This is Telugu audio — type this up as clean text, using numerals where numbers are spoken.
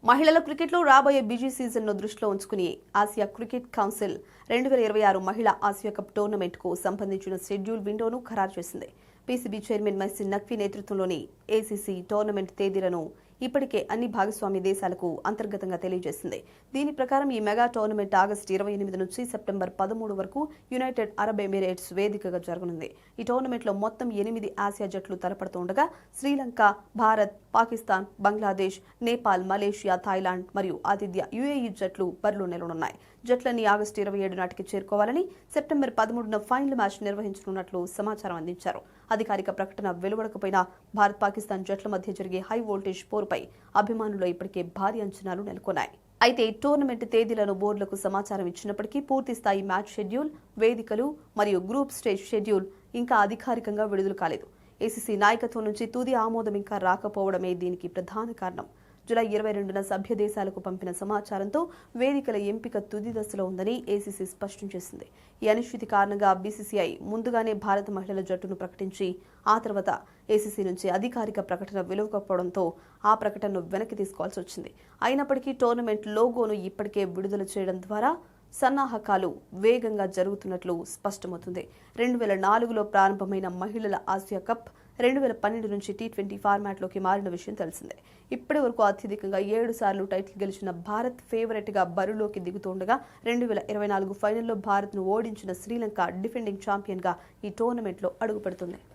మహిళల క్రికెట్లో రాబోయే బిజీ సీజన్ను దృష్టిలో ఉంచుకుని ఆసియా క్రికెట్ కౌన్సిల్ 2026 మహిళా ఆసియా కప్ టోర్నమెంట్కు సంబంధించిన షెడ్యూల్ విండోను ఖరారు చేసింది. పీసీబీ చైర్మన్ మైసిన్ నఖ్వీ నేతృత్వంలోని ఏసీసీ టోర్నమెంట్ తేదీలను ఇప్పటికే అన్ని భాగస్వామ్య దేశాలకు అంతర్గతంగా తెలియజేసింది. దీని ప్రకారం ఈ మెగా టోర్నమెంట్ ఆగస్టు 28 నుంచి సెప్టెంబర్ 13 వరకు యునైటెడ్ అరబ్ ఎమిరేట్స్ వేదికగా జరగనుంది. ఈ టోర్నమెంట్లో మొత్తం 8 ఆసియా జట్లు తలపడుతుండగా శ్రీలంక, భారత్, పాకిస్తాన్, బంగ్లాదేశ్, నేపాల్, మలేషియా, థాయిలాండ్ మరియు ఆతిథ్య యుఏఈ జట్లు బరిలో నిలవనున్నాయి. జట్లన్నీ ఆగస్టు 27 నాటికి చేరుకోవాలని సెప్టెంబర్ 13న ఫైనల్ మ్యాచ్ నిర్వహించనున్నట్లు సమాచారం అందించారు. అధికారిక ప్రకటన వెలువడకపోయినా భారత్, పాకిస్తాన్ జట్ల మధ్య జరిగే హై వోల్టేజ్ పోరుపై అభిమానుల్లో ఇప్పటికే భారీ అంచనాలు నెలకొన్నాయి. అయితే టోర్నమెంట్ తేదీలను బోర్డులకు సమాచారం ఇచ్చినప్పటికీ పూర్తి స్థాయి మ్యాచ్ షెడ్యూల్, వేదికలు మరియు గ్రూప్ స్టేజ్ షెడ్యూల్ ఇంకా అధికారికంగా విడుదల కాలేదు. ఏసీసీ నాయకత్వం నుంచి తుది ఆమోదం ఇంకా రాకపోవడమే దీనికి ప్రధాన కారణం. జూలై 22న సభ్య దేశాలకు పంపిన సమాచారంతో వేదికల ఎంపిక తుది దశలో ఉందని ఏసీసీ స్పష్టం చేసింది. ఈ అనిశ్చితి కారణంగా బీసీసీఐ ముందుగానే భారత మహిళల జట్టును ప్రకటించి ఆ తర్వాత ఏసీసీ నుంచి అధికారిక ప్రకటన వెలువకపోవడంతో ఆ ప్రకటనను వెనక్కి తీసుకోవాల్సి వచ్చింది. అయినప్పటికీ టోర్నమెంట్ లోగోను ఇప్పటికే విడుదల చేయడం ద్వారా సన్నాహకాలు వేగంగా జరుగుతున్నట్లు స్పష్టమవుతుంది. 2004లో ప్రారంభమైన మహిళల ఆసియా కప్ 2012 నుంచి T20 ఫార్మాట్లోకి మారిన విషయం తెలిసిందే. ఇప్పటి వరకు అత్యధికంగా 7 సార్లు టైటిల్ గెలిచిన భారత్ ఫేవరెట్ గా బరిలోకి దిగుతుండగా 2024 ఫైనల్లో భారత్ను ఓడించిన శ్రీలంక డిఫెండింగ్ ఛాంపియన్ గా ఈ టోర్నమెంట్లో అడుగుపెడుతుంది.